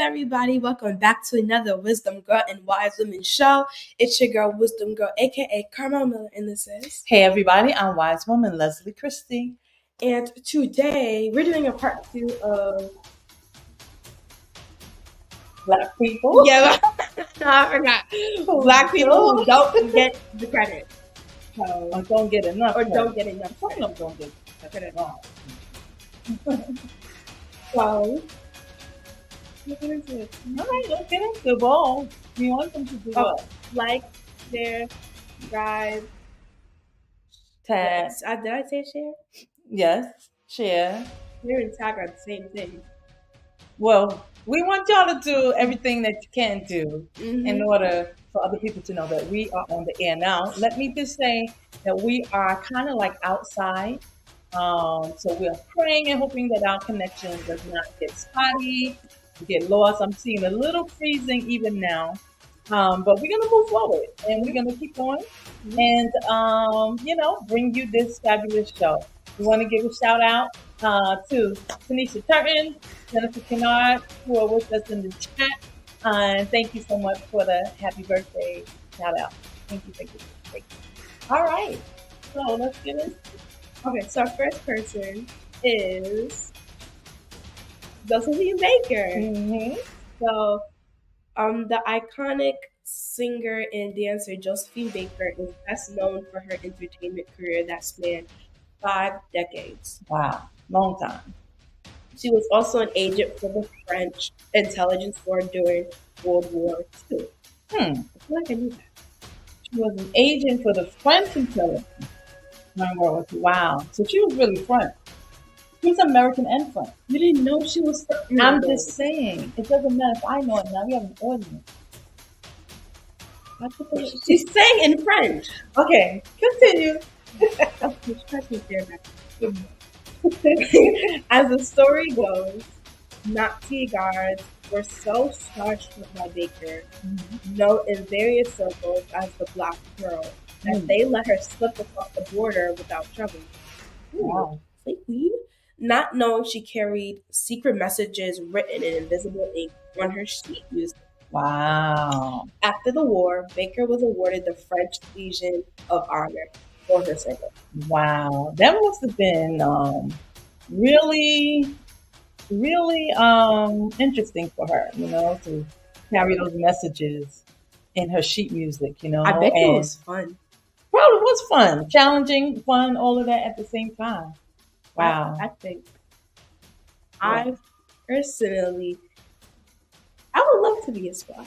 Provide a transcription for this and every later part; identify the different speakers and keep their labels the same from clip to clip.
Speaker 1: everybody? Welcome back to another Wisdom Girl and Wise Women show. It's your girl, Wisdom Girl, aka Carmel Miller, and this is.
Speaker 2: Hey everybody, I'm Wise Woman Leslie Christie.
Speaker 1: And today we're doing a part 2 of
Speaker 2: Black people.
Speaker 1: Yeah, I forgot. Black people who don't get the credit.
Speaker 2: Or don't get enough.
Speaker 1: Or don't get enough.
Speaker 2: Some of them don't get credit at all.
Speaker 1: So, what is it?
Speaker 2: All right, let's get into the ball. We want them to do what?
Speaker 1: Like, share, subscribe,
Speaker 2: Tag.
Speaker 1: Did I say share?
Speaker 2: Yes, share.
Speaker 1: Share and tag are the same thing.
Speaker 2: Well, we want y'all to do everything that you can do in order for other people to know that we are on the air now. Let me just say that we are kind of like outside. So we are praying and hoping that our connection does not get spotty, get lost. I'm seeing a little freezing even now. But we're going to move forward and we're going to keep going and, bring you this fabulous show. We want to give a shout out to Tanisha Turton, Jennifer Kennard, who are with us in the chat. And thank you so much for the happy birthday shout out. Thank you. All right. So let's get into it.
Speaker 1: Okay, so our first person is Josephine Baker.
Speaker 2: Mm-hmm.
Speaker 1: So, the iconic singer and dancer Josephine Baker is best known for her entertainment career that spanned 5 decades.
Speaker 2: Wow, long time.
Speaker 1: She was also an agent for the French intelligence force during World War II. I feel like I knew that.
Speaker 2: She was an agent for the French intelligence. Wow. So she was really French. She was American and French.
Speaker 1: You didn't know she was French?
Speaker 2: I'm just saying. It doesn't matter if I know it now. We have an audience.
Speaker 1: She sang in French.
Speaker 2: Okay, continue.
Speaker 1: As the story goes, Nazi guards were so starstruck by Baker, known in various circles as the Black Pearl, that they let her slip across the border without trouble.
Speaker 2: Wow.
Speaker 1: Not knowing she carried secret messages written in invisible ink on her sheet music.
Speaker 2: Wow.
Speaker 1: After the war, Baker was awarded the French Legion of Honor for her service.
Speaker 2: Wow. That must have been really interesting for her, to carry those messages in her sheet music,
Speaker 1: I bet it was fun.
Speaker 2: Probably was fun, challenging, fun, all of that at the same time. Wow.
Speaker 1: I think I personally, I would love to be a spy.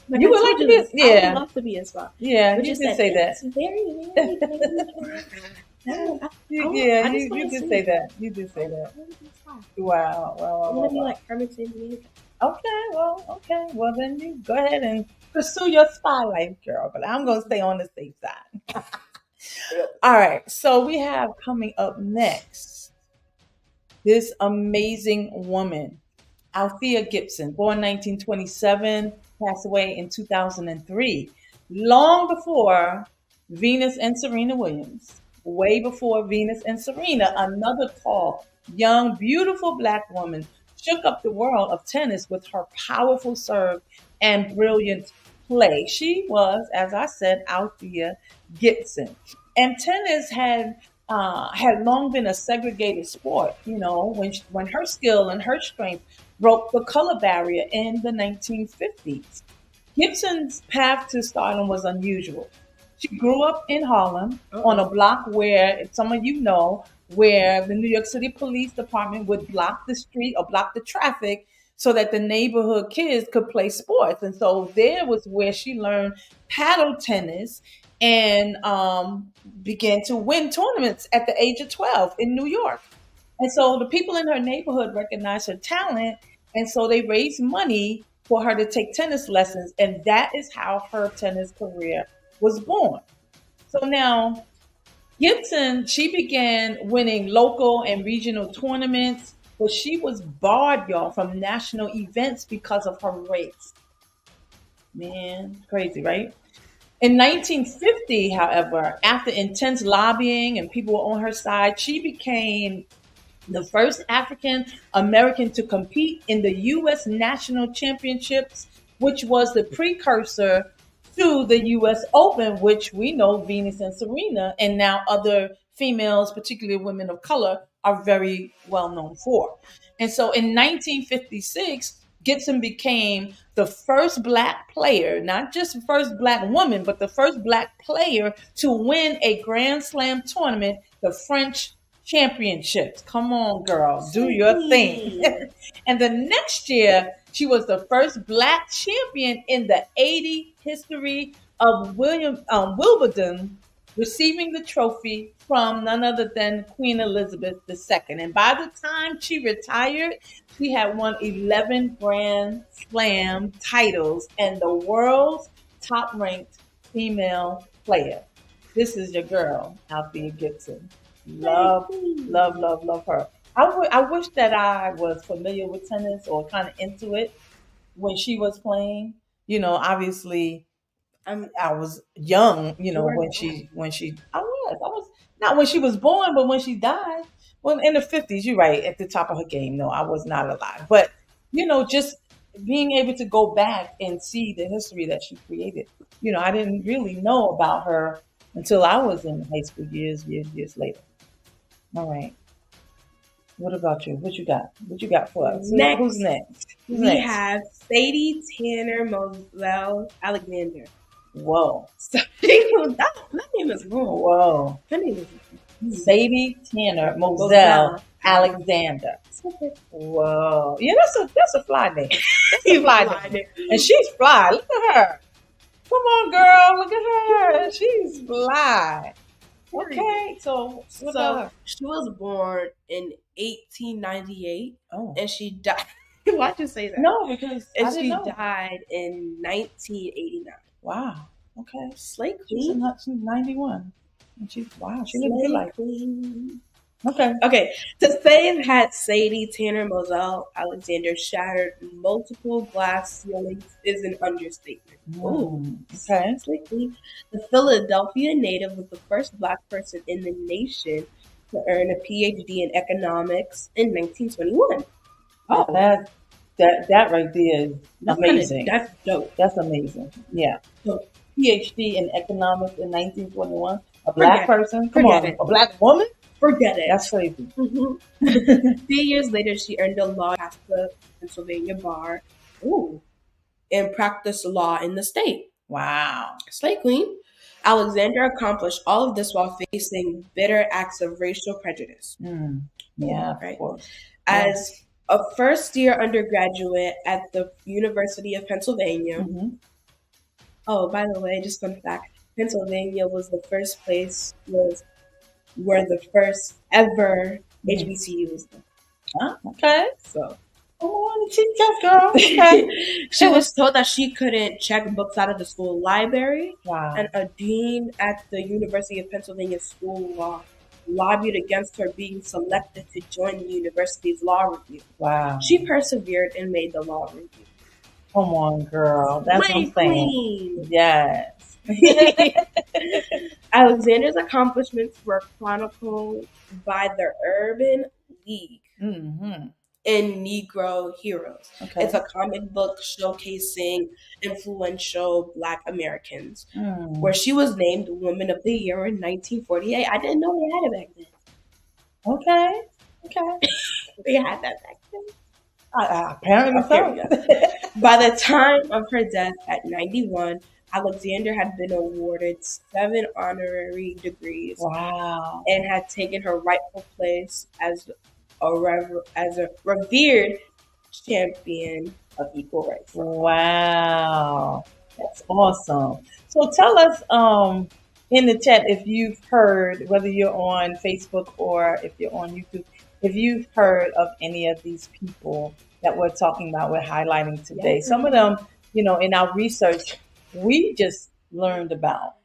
Speaker 2: Like you would like to be? Yeah.
Speaker 1: I would love to be a spy.
Speaker 2: Yeah, you did say that.
Speaker 1: It's very
Speaker 2: you did say that. You did say that. Wow.
Speaker 1: I want to be like Herman Sandiego.
Speaker 2: Okay. Well, then you go ahead and pursue your spy life, girl. But I'm going to stay on the safe side. All right. So we have coming up next this amazing woman, Althea Gibson, born 1927, passed away in 2003, long before Venus and Serena Williams, way before Venus and Serena, another tall, young, beautiful Black woman shook up the world of tennis with her powerful serve and brilliant play. She was, as I said, Althea Gibson. And tennis had long been a segregated sport, when her skill and her strength broke the color barrier in the 1950s. Gibson's path to stardom was unusual. She grew up in Harlem on a block where, some of you know, where the New York City Police Department would block the street or block the traffic so that the neighborhood kids could play sports. And so there was where she learned paddle tennis and began to win tournaments at the age of 12 in New York. And so the people in her neighborhood recognized her talent, and so they raised money for her to take tennis lessons, and that is how her tennis career was born. So now, Gibson, she began winning local and regional tournaments, but she was barred, y'all, from national events because of her race. Man, crazy, right? In 1950, however, after intense lobbying and people were on her side, she became the first African American to compete in the U.S. National Championships, which was the precursor to the U.S. Open, which we know Venus and Serena, and now other females, particularly women of color, are very well known for. And so in 1956, Gibson became the first black player, not just the first black woman, but the first black player to win a Grand Slam tournament, the French Championships. Come on, girl, do your thing. And the next year, she was the first black champion in the 80 history of Wimbledon, receiving the trophy from none other than Queen Elizabeth II. And by the time she retired, she had won 11 Grand Slam titles and the world's top ranked female player. This is your girl, Althea Gibson. Love, love, love, love her. I wish that I was familiar with tennis or kind of into it when she was playing. You know, obviously, I was young. You know, I was not when she was born, but when she died. Well, in the 50s, you're right, at the top of her game. No, I was not alive. But you know, just being able to go back and see the history that she created. You know, I didn't really know about her until I was in high school years later. All right. What about you? What you got? What you got for us?
Speaker 1: Next,
Speaker 2: Who's next?
Speaker 1: We have Sadie Tanner Moselle Alexander.
Speaker 2: Whoa.
Speaker 1: So, that name is wrong.
Speaker 2: Whoa.
Speaker 1: Her name is
Speaker 2: Sadie Tanner Moselle Alexander. Whoa. Yeah, that's a fly name. That's a fly name. And she's fly. Look at her. Come on, girl. Look at her. She's fly. Okay, so
Speaker 1: she was born in 1898, and she died.
Speaker 2: Why'd you say that? No, because
Speaker 1: she died in 1989.
Speaker 2: Wow. Okay.
Speaker 1: Slay Queen.
Speaker 2: She's 91. And she lived a good life.
Speaker 1: Queen.
Speaker 2: Okay.
Speaker 1: Okay. To say that Sadie Tanner Moselle Alexander shattered multiple glass ceilings is an understatement.
Speaker 2: Ooh. Okay.
Speaker 1: Slay Queen. The Philadelphia native was the first black person in the nation to earn a PhD in economics in 1921.
Speaker 2: Oh, that right there is amazing.
Speaker 1: That's dope.
Speaker 2: That's amazing. Yeah. So, PhD in economics in 1921. A black person? Come on. A black woman?
Speaker 1: Forget it.
Speaker 2: That's crazy.
Speaker 1: Mm-hmm. 3 years later, she earned a law at the Pennsylvania bar. Ooh. And practiced law in the state.
Speaker 2: Wow.
Speaker 1: Slay Queen. Alexander accomplished all of this while facing bitter acts of racial prejudice.
Speaker 2: Yeah,
Speaker 1: right.
Speaker 2: Of course.
Speaker 1: As a first-year undergraduate at the University of Pennsylvania.
Speaker 2: Mm-hmm.
Speaker 1: Oh, by the way, just fun fact: Pennsylvania was the first place where the first ever HBCU was done.
Speaker 2: Oh, okay.
Speaker 1: So,
Speaker 2: teach us, girl. Okay.
Speaker 1: She was told that she couldn't check books out of the school library.
Speaker 2: Wow.
Speaker 1: And a dean at the University of Pennsylvania School of Law lobbied against her being selected to join the university's law review.
Speaker 2: Wow.
Speaker 1: She persevered and made the law review.
Speaker 2: Come on, girl. That's what I'm saying. Yes.
Speaker 1: Alexander's accomplishments were chronicled by the Urban League
Speaker 2: in
Speaker 1: Negro Heroes.
Speaker 2: Okay.
Speaker 1: It's a comic book showcasing influential Black Americans, where she was named Woman of the Year in 1948. I didn't know they had it back then.
Speaker 2: Okay.
Speaker 1: They had that back then.
Speaker 2: Apparently so.
Speaker 1: By the time of her death at 91, Alexander had been awarded 7 honorary degrees.
Speaker 2: Wow.
Speaker 1: And had taken her rightful place as a revered champion of equal rights.
Speaker 2: Wow. That's awesome. So tell us in the chat if you've heard, whether you're on Facebook or if you're on YouTube, if you've heard of any of these people that we're talking about, we're highlighting today. Yes. Some of them, in our research, we just learned about,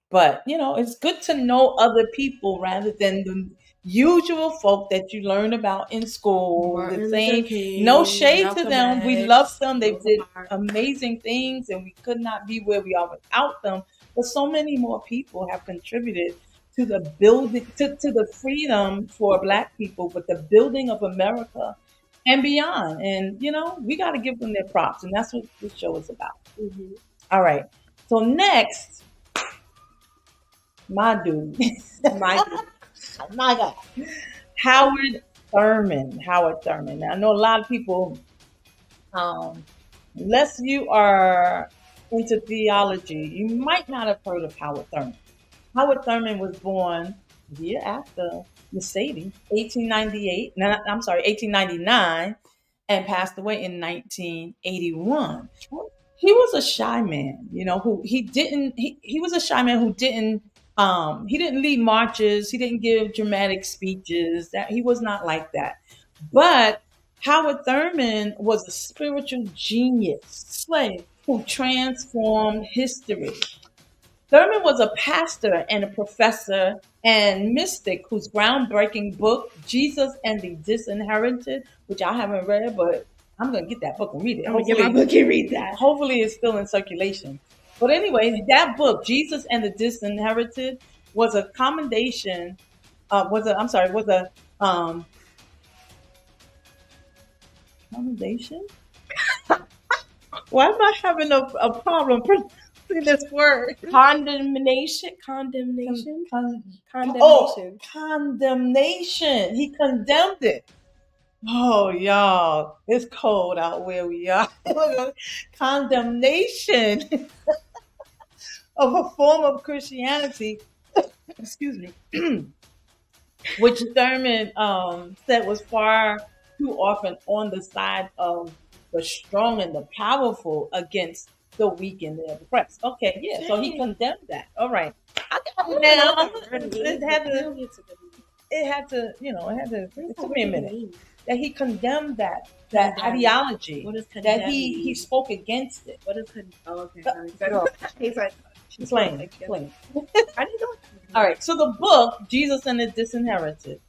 Speaker 2: but, it's good to know other people rather than the usual folk that you learn about in school. The same, no shade to them. We love them. They did amazing things and we could not be where we are without them. But so many more people have contributed to the building, to the freedom for Black people, but the building of America and beyond. And, we got to give them their props. And that's what this show is about.
Speaker 1: Mm-hmm.
Speaker 2: All right. So next, my dude,
Speaker 1: My
Speaker 2: my God, Howard Thurman. Howard Thurman. Now, I know a lot of people, unless you are into theology, you might not have heard of Howard Thurman. Howard Thurman was born the year after Mercedes, 1898. No, I'm sorry, 1899, and passed away in 1981. He was a shy man, who he was a shy man who he didn't lead marches, he didn't give dramatic speeches. That he was not like that. But Howard Thurman was a spiritual genius
Speaker 1: slave.
Speaker 2: who transformed history. Thurman was a pastor and a professor and mystic whose groundbreaking book, Jesus and the Disinherited, which I haven't read, but I'm going to get that book and read it.
Speaker 1: I'm going to get my book and read that.
Speaker 2: Hopefully it's still in circulation. But anyway, that book, Jesus and the Disinherited, was a commendation, commendation? Why am I having a problem pronouncing this word?
Speaker 1: Condemnation.
Speaker 2: Condemnation. He condemned it. Oh, y'all, it's cold out where we are. Condemnation of a form of Christianity, excuse me, which Thurman said was far too often on the side of the strong and the powerful against the weak and the oppressed. Okay, yeah, so he condemned that. All right. I got it now. It took me a minute. That he condemned that ideology.
Speaker 1: What is
Speaker 2: that he spoke against it.
Speaker 1: What is okay.
Speaker 2: Explain. I didn't know. All right. So the book Jesus and the Disinherited.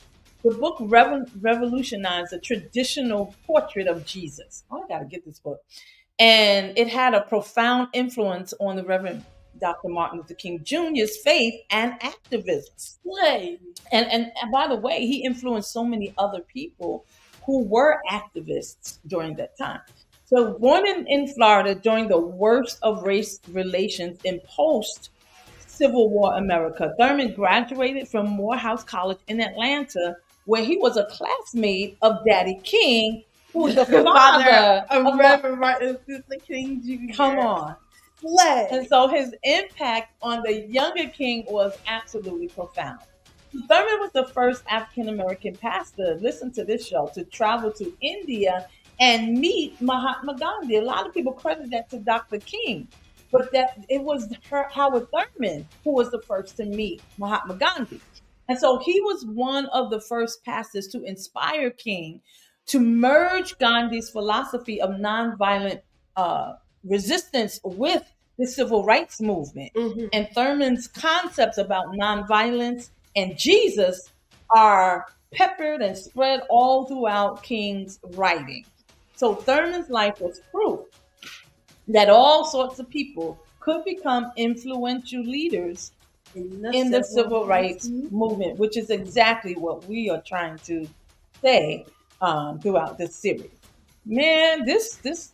Speaker 2: The book revolutionized the traditional portrait of Jesus. Oh, I got to get this book. And it had a profound influence on the Reverend Dr. Martin Luther King Jr.'s faith and activism. And by the way, he influenced so many other people who were activists during that time. So born in Florida during the worst of race relations in post-Civil War America, Thurman graduated from Morehouse College in Atlanta, where he was a classmate of Daddy King, who was the father of
Speaker 1: Reverend Martin Luther King Jr.
Speaker 2: Come on. And so his impact on the younger King was absolutely profound. Thurman was the first African-American pastor, listen to this show, to travel to India and meet Mahatma Gandhi. A lot of people credit that to Dr. King, but that it was Howard Thurman who was the first to meet Mahatma Gandhi. And so he was one of the first pastors to inspire King to merge Gandhi's philosophy of nonviolent resistance with the civil rights movement.
Speaker 1: Mm-hmm.
Speaker 2: And Thurman's concepts about nonviolence and Jesus are peppered and spread all throughout King's writing. So Thurman's life was proof that all sorts of people could become influential leaders in the civil rights movement, which is exactly what we are trying to say throughout this series. Man,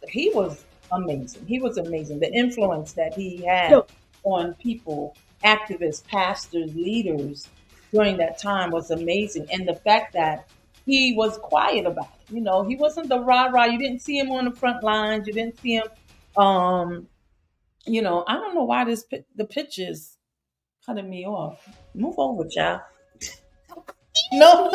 Speaker 2: he was amazing. He was amazing. The influence that he had on people, activists, pastors, leaders during that time was amazing. And the fact that he was quiet about it. You know, he wasn't the rah-rah. You didn't see him on the front lines. You didn't see him, you know, I don't know why the pictures cutting me off. Move over, child. No.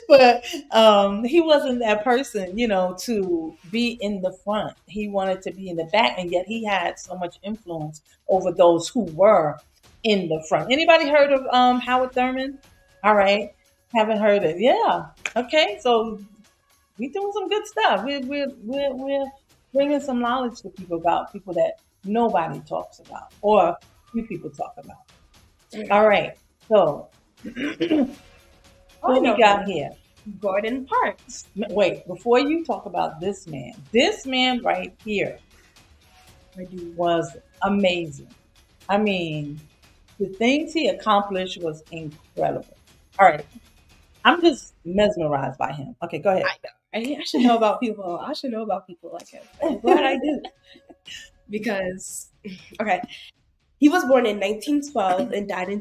Speaker 2: But he wasn't that person, you know, to be in the front. He wanted to be in the back, and yet he had so much influence over those who were in the front. Anybody heard of Howard Thurman? All right. Haven't heard it. Yeah. Okay. So we're doing some good stuff. We're bringing some knowledge to people about people that nobody talks about or few people talk about. All right. So what we got here?
Speaker 1: Gordon Parks.
Speaker 2: Wait, before you talk about this man right here was amazing. I mean, The things he accomplished was incredible. All right. I'm just mesmerized by him. Okay, go ahead.
Speaker 3: I should know about people. I should know about people like him. I'm glad I do. Because, okay, he was born in 1912 and died in